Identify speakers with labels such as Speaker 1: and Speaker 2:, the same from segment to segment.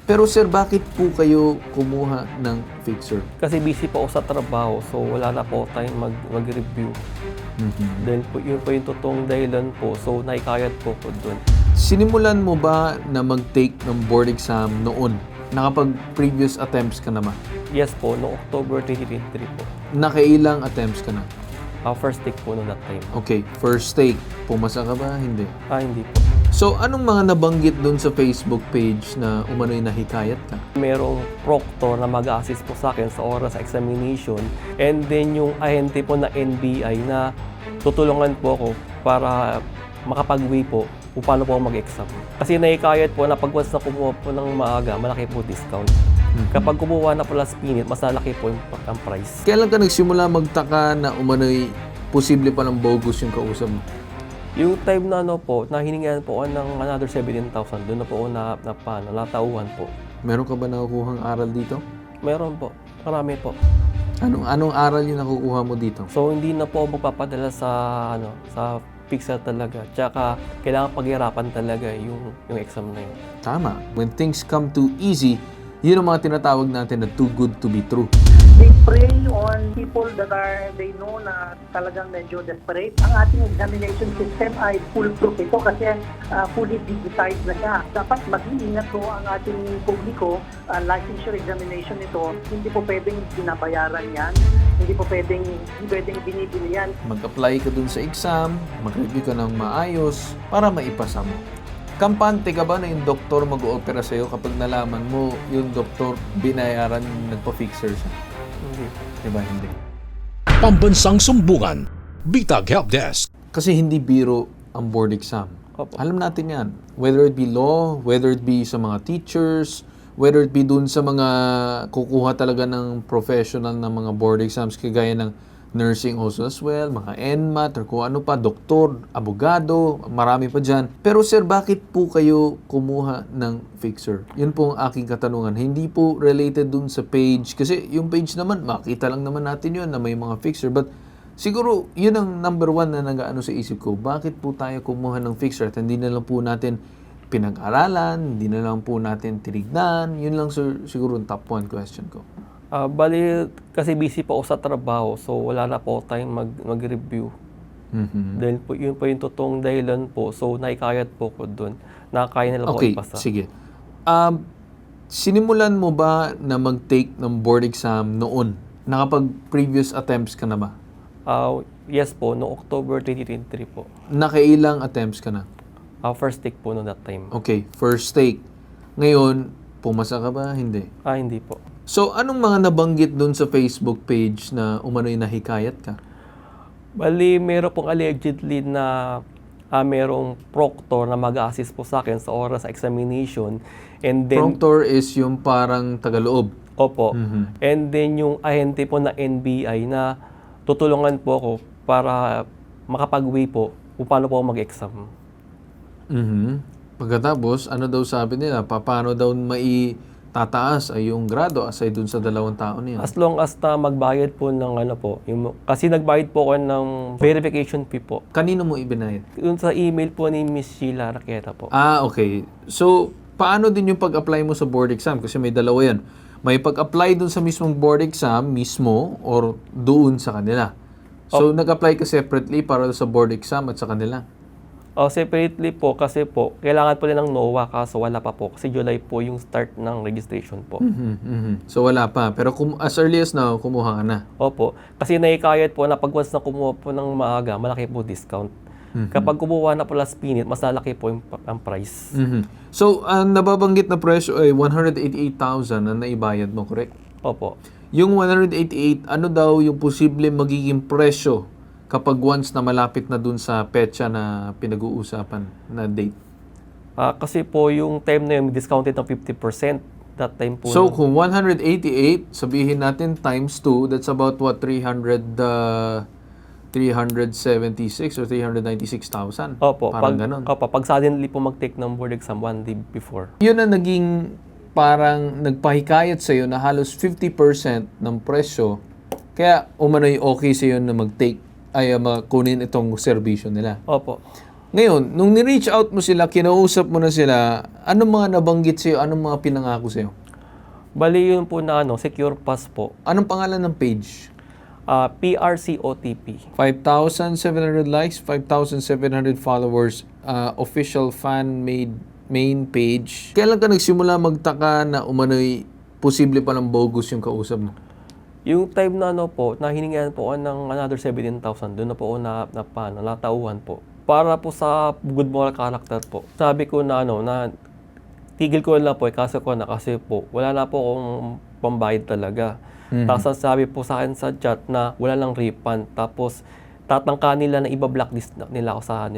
Speaker 1: Pero sir, bakit po kayo kumuha ng fixer?
Speaker 2: Kasi busy po ako sa trabaho, so wala na po tayong mag-review. Then po, yun po yung totoong dahilan po, so naikayat po ko doon.
Speaker 1: Sinimulan mo ba na mag-take ng board exam noon? Nakapag-previous attempts ka na ba?
Speaker 2: Yes po, no October 2023 po.
Speaker 1: Nakailang attempts ka na?
Speaker 2: First take po no that time.
Speaker 1: Okay, first take. Pumasa ka ba? Hindi.
Speaker 2: Hindi po.
Speaker 1: So, anong mga nabanggit doon sa Facebook page na umano'y nahikayat ka?
Speaker 2: Merong proctor na mag-assist po sa akin sa oras sa examination, and then yung ahente po na NBI na tutulungan po ako para makapag-weigh po kung paano po ako mag-exam. Kasi naikayat po na pag once na kumuha po ng maaga, malaki po discount. Kapag kumuha na po last minute, mas malaki po ang price.
Speaker 1: Kailan ka nagsimula magtaka na umano'y posible pa ng bogus yung kausap mo?
Speaker 2: Yung time na po, na hiningan po ako ng another 17,000, doon na po ako natauhan po.
Speaker 1: Meron ka ba nakukuhang aral dito?
Speaker 2: Meron po, marami po.
Speaker 1: Anong aral yung nakukuha mo dito?
Speaker 2: So hindi na po ako magpapadala sa pixel talaga. Tsaka kailangan paghirapan talaga yung exam na yun.
Speaker 1: Tama. When things come too easy, yun ang mga tinatawag natin na too good to be true.
Speaker 3: They prey on people that they know na talagang medyo desperate. Ang ating examination system ay foolproof ito kasi fully digitized na siya. Dapat mag-iingat po ang ating publiko. Licensure examination ito, hindi po pwedeng binabayaran yan. Hindi pwedeng binibili yan.
Speaker 1: Mag-apply ka dun sa exam, mag-review ka ng maayos para maipasa mo. Kampante ka ba na yung doktor mag-oopera sa'yo kapag nalaman mo yung doktor binayaran nagpa-fixer siya?
Speaker 2: Hindi.
Speaker 1: Diba hindi?
Speaker 4: Pambansang Sumbungan, Bitag Helpdesk.
Speaker 1: Kasi hindi biro ang board exam.
Speaker 2: Opo.
Speaker 1: Alam natin yan. Whether it be law, whether it be sa mga teachers, whether it be dun sa mga kukuha talaga ng professional na mga board exams kagaya ng nursing also as well, mga NMAT or kung ano pa, doktor, abogado, marami pa dyan. Pero sir, bakit po kayo kumuha ng fixer? Yun po ang aking katanungan. Hindi po related dun sa page. Kasi yung page naman, makita lang naman natin yun na may mga fixer. But siguro, yun ang number one na nag-ano sa isip ko. Bakit po tayo kumuha ng fixer? At hindi na lang po natin pinag-aralan, hindi na lang po natin tinignan. Yun lang sir, siguro ang top one question ko.
Speaker 2: Bali, kasi busy po ako sa trabaho, so wala na po tayong mag-review. Dahil po, yun po yung totoong dahilan po, so naikayat po ko doon. Nakakaya nila po
Speaker 1: Okay,
Speaker 2: ipasa.
Speaker 1: sige. Sinimulan mo ba na mag-take ng board exam noon? Nakapag-previous attempts ka na ba?
Speaker 2: Yes po, no October 2023 po.
Speaker 1: Nakailang attempts ka na?
Speaker 2: First take po no that time.
Speaker 1: Okay, first take. Ngayon, pumasa ka ba? Hindi.
Speaker 2: Hindi po.
Speaker 1: So, anong mga nabanggit dun sa Facebook page na umano'y nahikayat ka?
Speaker 2: Bali, meron pong allegedly na merong proctor na mag-assist po sa akin sa oras sa examination. And then,
Speaker 1: Proctor is yung parang tagaloob.
Speaker 2: opo. And then yung ahente po na NBI na tutulungan po ako para makapag-weigh po kung paano po ako mag-exam.
Speaker 1: Pagkatapos, ano daw sabi nila? Paano daw tataas ay yung grado aside dun sa 2 taon niya?
Speaker 2: As long as na magbayad po ng kasi nagbayad po ako ng verification fee po.
Speaker 1: Kanino mo ibinayad?
Speaker 2: Yung sa email po ni Miss Sheila Raqueta po.
Speaker 1: Okay. So, paano din yung pag-apply mo sa board exam? Kasi may dalawa yan. May pag-apply dun sa mismong board exam mismo or doon sa kanila. So, nag-apply ka separately para sa board exam at sa kanila?
Speaker 2: Separately po kasi po, kailangan po nilang NOAA kaso wala pa po. Kasi July po yung start ng registration po.
Speaker 1: So, wala pa. Pero as early as now, kumuha ka na.
Speaker 2: Opo. Kasi naikayat po na pag once na kumuha po ng maaga, malaki po discount. Kapag kumuha na po last minute, mas malaki po ang price.
Speaker 1: So, ang nababanggit na presyo ay 188,000 na naibayad mo, correct?
Speaker 2: Opo.
Speaker 1: Yung 188, ano daw yung posible magiging presyo kapag once na malapit na dun sa petsa na pinag-uusapan na date?
Speaker 2: Kasi po yung time na yun, discounted ng 50%. That time po.
Speaker 1: So, kung 188, sabihin natin times 2, that's about what, 376 or 396,000?
Speaker 2: Opo.
Speaker 1: Parang ganon.
Speaker 2: Opo. Pag suddenly po mag-take ng board exam one day before.
Speaker 1: Yun ang naging parang nagpahikayat sa'yo na halos 50% ng presyo. Kaya umano'y okay sa'yo na mag-take, kunin itong serbisyo nila.
Speaker 2: Opo.
Speaker 1: Ngayon, nung ni-reach out mo sila, kinausap mo na sila, anong mga nabanggit sa'yo, anong mga pinangako sa'yo?
Speaker 2: Bali yun po na secure pass po.
Speaker 1: Anong pangalan ng page?
Speaker 2: PRC OTP.
Speaker 1: 5,700 likes, 5,700 followers, official fan-made main page. Kailan ka nagsimula magtaka na umano'y posible palang bogus yung kausap mo?
Speaker 2: Yung time na po, na hiningihan po ako ng another 17,000, doon na po ako natauhan po. Para po sa good moral character po. Sabi ko na na tigil ko lang po, kasi po, wala na po akong pambayad talaga. Tapos sabi po sa akin sa chat na wala lang refund. Tapos tatangka nila na iba-blacklist nila ako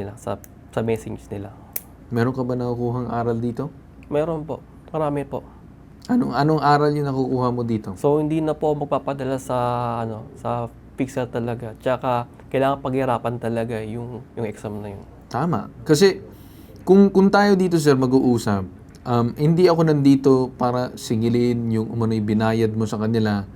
Speaker 2: sa message nila.
Speaker 1: Meron ka ba nakukuhang aral dito?
Speaker 2: Meron po. Marami po.
Speaker 1: Anong aral yung nakukuha mo dito?
Speaker 2: So hindi na po magpapadala sa pixel talaga. Tsaka kailangan paghirapan talaga yung exam na yun.
Speaker 1: Tama. Kasi kung tayo dito sir mag-uusap, hindi ako nandito para singilin yung umano'y binayad mo sa kanila.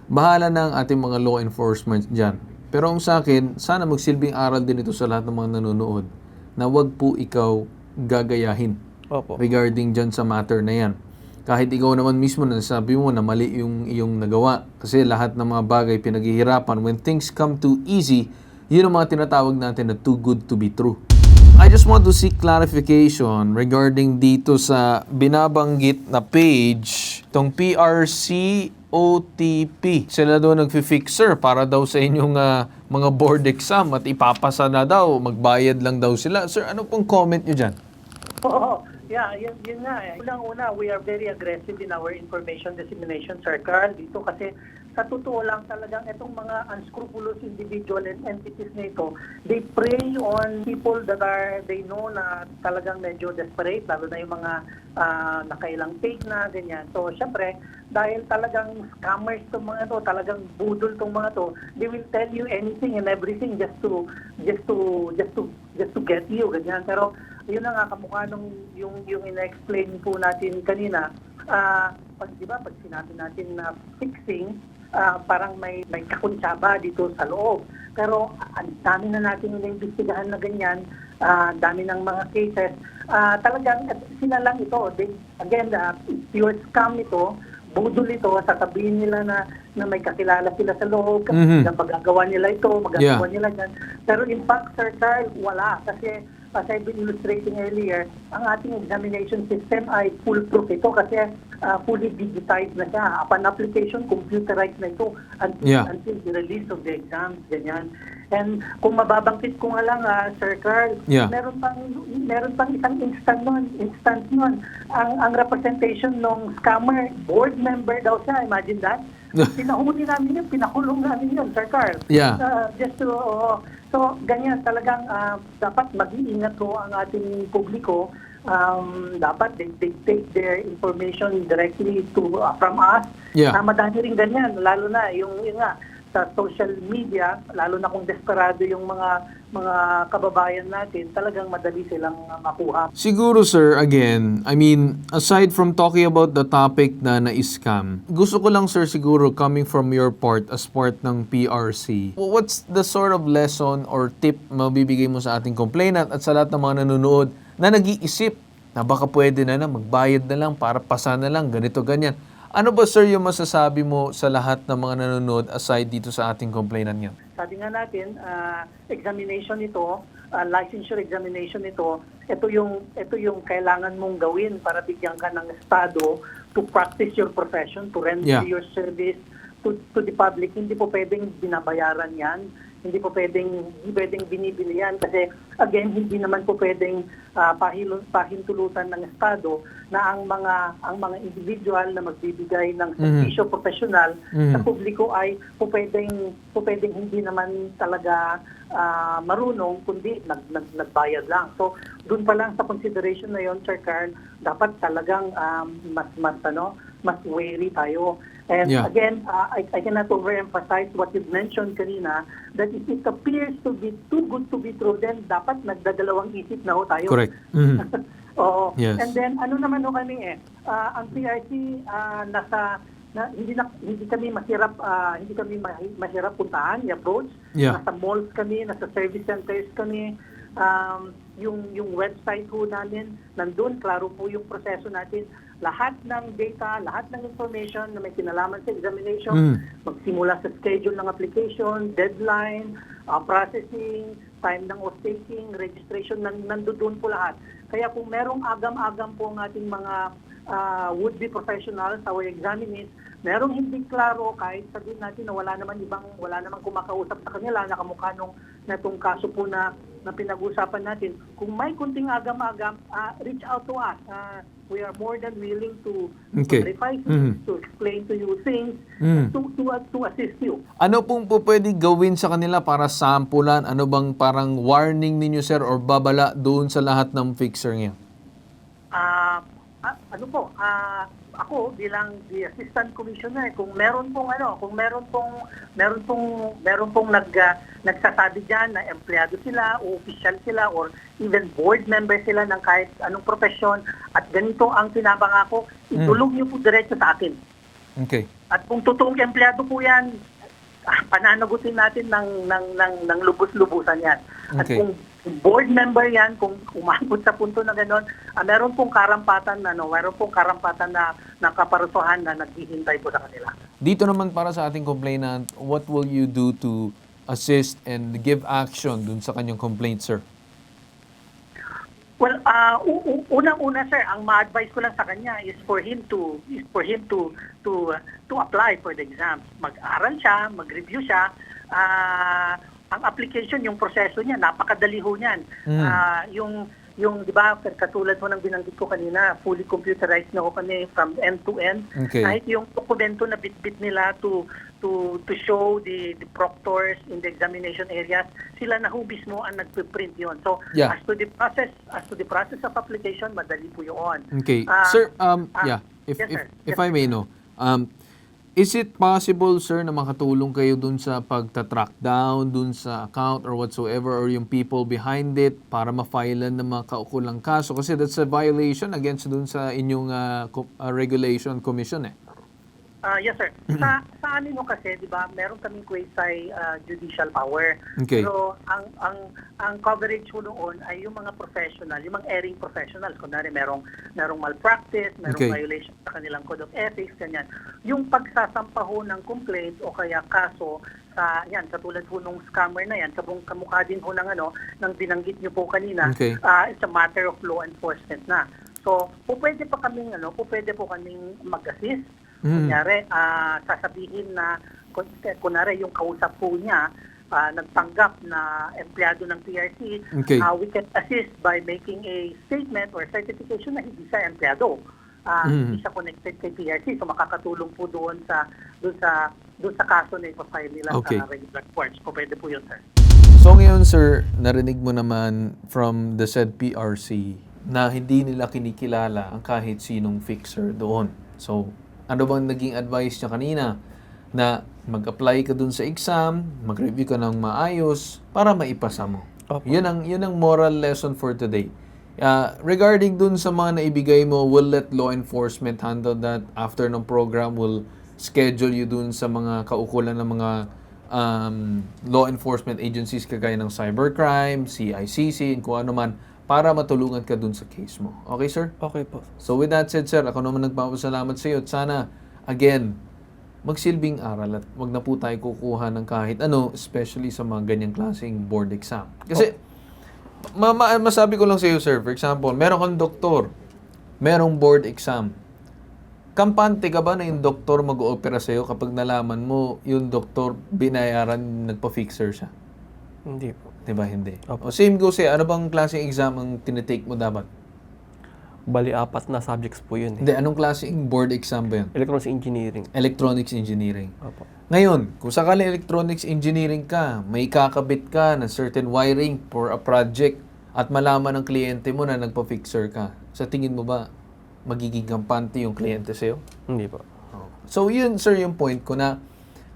Speaker 1: Bahala na ang ating mga law enforcement dyan. Pero ang sa akin, sana magsilbing aral din ito sa lahat ng mga nanonood na wag po ikaw gagayahin
Speaker 2: Opo.
Speaker 1: regarding dyan sa matter na yan. Kahit ikaw naman mismo na sabi mo na mali yung iyong nagawa. Kasi lahat ng mga bagay pinaghihirapan, when things come too easy, yun ang mga tinatawag natin na too good to be true. I just want to seek clarification regarding dito sa binabanggit na page, itong PRC OTP. Sila daw nagfi-fixer para daw sa inyong mga board exam at ipapasa na daw, magbayad lang daw sila. Sir, ano pong comment nyo dyan?
Speaker 3: Oo. Yeah, yun nga eh. Unang-una, we are very aggressive in our information dissemination, Sir Carl, dito kasi sa totoo lang talagang itong mga unscrupulous individual and entities na ito, they prey on people that they know na talagang medyo desperate, lalo na yung mga nakailang page na, ganyan. So, syempre, dahil talagang scammers itong mga to, talagang budol itong mga to, they will tell you anything and everything just to get you, ganyan. Pero, yun na nga kamukha nung yung ina-explain po natin kanina, pag sinabi natin na fixing, parang may kakuntsaba dito sa loob. Pero ang dami na natin ina-imbestigahan na ganyan, dami ng mga cases. Talagang sila lang ito. Again, pure scam ito, budol ito, sasabihin nila na may kakilala sila sa loob, na magagawa nila ito, magagawa nila yan. Pero in fact, Sir Carl, wala. Kasi as I've been illustrating earlier, ang ating examination system ay foolproof ito kasi fully digitized na siya. Upon application, computerized na ito until the release of the exams, ganyan. And kung mababangkit ko nga lang, Sir Carl, meron pang isang instance nun. Ang representation ng scammer, board member daw siya, imagine that. Pinahuli namin yun, pinakulong namin yun, Sir Carl. So, ganyan talagang dapat mag-iingat ko ang ating publiko. Dapat they take their information directly from us. Madami rin ganyan, lalo na yung nga sa social media, lalo na kung desperado yung mga kababayan natin, talagang madali silang makuha.
Speaker 1: Siguro sir, again, I mean, aside from talking about the topic na na-scam, gusto ko lang sir siguro coming from your part as part ng PRC, what's the sort of lesson or tip mabibigay mo sa ating complainant at sa lahat ng mga nanonood na nag-iisip na baka pwede na magbayad na lang para pasa na lang, ganito, ganyan. Ano ba sir yung masasabi mo sa lahat ng mga nanonood aside dito sa ating complainant ngayon?
Speaker 3: Sabi nga natin, examination ito, licensure examination ito yung kailangan mong gawin para bigyan ka ng estado to practice your profession, to render your service to the public. Hindi po pwedeng binabayaran yan. Hindi po pwedeng binibili yan kasi again hindi naman po pwedeng pahintulutan ng estado na ang mga individual na magbibigay ng serbisyo professional sa publiko ay po pwedeng hindi naman talaga marunong kundi nagbayad lang. So doon pa lang sa consideration na yon, Sir Carl, dapat talagang mas wary tayo. And again, I cannot overemphasize what you've mentioned kanina, that if it appears to be too good to be true, then dapat nagdadalawang isip na ho tayo.
Speaker 1: Correct.
Speaker 3: Oo.
Speaker 1: Yes.
Speaker 3: And then, ano naman ho kami ang PRC, hindi kami mahirap puntahan, i-approach. Nasa malls kami, nasa service centers kami. yung website ho namin, nandun, klaro po yung proseso natin. Lahat ng data, lahat ng information na may kinalaman sa examination, magsimula sa schedule ng application, deadline, processing, time ng oath-taking, registration, nandoon po lahat. Kaya kung merong agam-agam po ang ating mga would-be professionals, our examinees, merong hindi klaro, kahit sabihin natin na wala namang kumakausap sa kanila, nakamukha natong kaso po na pinag-usapan natin. Kung may kunting agam-agam, reach out to us. We are more than willing to clarify things, to explain to you things, to assist you.
Speaker 1: Ano pong po pwede gawin sa kanila para sampulan? Ano bang parang warning ninyo, sir, or babala doon sa lahat ng fixer niya?
Speaker 3: Ako bilang the assistant commissioner, kung meron pong nagsasabi diyan na empleyado sila o official sila or even board member sila ng kahit anong profesyon at ganito ang pinapangako, itulog niyo po diretso sa akin.
Speaker 1: Okay.
Speaker 3: At kung totoong empleyado po 'yan, pananagutin natin ng lubos-lubusan 'yan. At
Speaker 1: Okay.
Speaker 3: kung board member yan, kung umabot sa punto na gano'n, meron pong karampatan na kaparusahan na naghihintay po sa kanila.
Speaker 1: Dito naman para sa ating complainant, what will you do to assist and give action dun sa kanyang complaint, sir?
Speaker 3: Well, unang-una sir, ang ma-advise ko lang sa kanya is for him to apply for the exam. Mag-aral siya, mag-review siya. Ang application, yung proseso niya, napakadali ho niyan. Yung di ba, katulad mo ng binanggit ko kanina, fully computerized na ho kami from end to end.
Speaker 1: Okay.
Speaker 3: Kahit yung dokumento na bit-bit nila to show the proctors in the examination areas, sila na ho mismo ang nagpe-print yon. So,
Speaker 1: Yeah.
Speaker 3: as to the process of application, madali po yun.
Speaker 1: Okay. Sir, if
Speaker 3: yes, sir.
Speaker 1: if I may know, is it possible, sir, na makatulong kayo dun sa pagta-track down dun sa account or whatsoever or yung people behind it para ma-filean ng mga kaukulang kaso? Kasi that's a violation against dun sa inyong regulation commission eh.
Speaker 3: Yes, sir. Sa amin ho kasi, di ba, meron kaming quasi judicial power.
Speaker 1: Okay.
Speaker 3: So, ang coverage ho noon ay yung mga professional, yung mga erring professionals. Kunwari, merong malpractice, merong
Speaker 1: Okay.
Speaker 3: violation sa kanilang code of ethics, ganyan. Yung pagsasampa ho ng complaint o kaya kaso sa, yan, katulad ho nung scammer na yan, kamukha din ho ng binanggit niyo po kanina,
Speaker 1: Okay.
Speaker 3: it's a matter of law enforcement na. So, pwede po kaming mag-assist. Kunyari, sasabihin na, kunwari yung kausap po niya, nagtanggap na empleyado ng PRC,
Speaker 1: Okay.
Speaker 3: we can assist by making a statement or certification na hindi siya empleyado. Hindi siya connected kay PRC. So makakatulong po doon sa kaso na ipafile nila
Speaker 1: Okay.
Speaker 3: sa regular courts. So pwede po yun, sir.
Speaker 1: So ngayon, sir, narinig mo naman from the said PRC na hindi nila kinikilala ang kahit sinong fixer doon. So, ano bang naging advice niya kanina? Na mag-apply ka dun sa exam, mag-review ka ng maayos para maipasa mo.
Speaker 2: Opo.
Speaker 1: Yun ang moral lesson for today. Regarding dun sa mga naibigay mo, we'll let law enforcement handle that. After ng program, we'll schedule you dun sa mga kaukulan ng mga law enforcement agencies kagaya ng cybercrime, CICC, kung ano man, para matulungan ka dun sa case mo. Okay, sir?
Speaker 2: Okay po.
Speaker 1: So with that said, sir, ako naman nagpapasalamat sa iyo at sana, again, magsilbing aral at wag na po tayo kukuha ng kahit ano, especially sa mga ganyang klaseng board exam. Kasi, masabi ko lang sa iyo, sir, for example, meron kang doktor, merong board exam. Kampante ka ba na yung doktor mag-oopera sa iyo kapag nalaman mo yung doktor binayaran, nagpa-fixer siya?
Speaker 2: Hindi po.
Speaker 1: Diba, hindi?
Speaker 2: Opo.
Speaker 1: O same goes ano bang klaseng exam ang tinitake mo dapat?
Speaker 2: Bali, 4 na subjects po yun.
Speaker 1: Hindi, anong klaseng board exam ba yun?
Speaker 2: Electronics engineering.
Speaker 1: Electronics engineering.
Speaker 2: Opo.
Speaker 1: Ngayon, kung sakali electronics engineering ka, may kakabit ka ng certain wiring for a project at malaman ng kliyente mo na nagpa-fixer ka, sa tingin mo ba magiging kampante yung kliyente sa'yo?
Speaker 2: Hindi po.
Speaker 1: So yun, sir, yung point ko na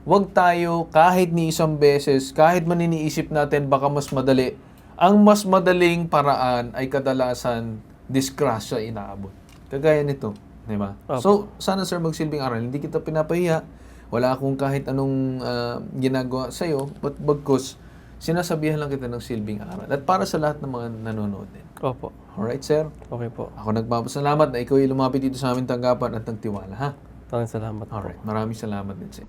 Speaker 1: wag tayo kahit ni isang beses, kahit man iniisip natin baka mas madali, ang mas madaling paraan ay kadalasan disgrasya inaabot. Kagaya nito, di ba?
Speaker 2: Opo.
Speaker 1: So, sana sir magsilbing aral. Hindi kita pinapahiya. Wala akong kahit anong ginagawa sa'yo, but bagkus sinasabihan lang kita ng silbing aral. At para sa lahat ng mga nanonood din.
Speaker 2: Opo.
Speaker 1: Alright, sir?
Speaker 2: Okay po.
Speaker 1: Ako nagpapasalamat na ikaw ay lumapit dito sa aming tanggapan at nagtiwala, ha?
Speaker 2: Maraming salamat po.
Speaker 1: Alright, maraming salamat din, sir.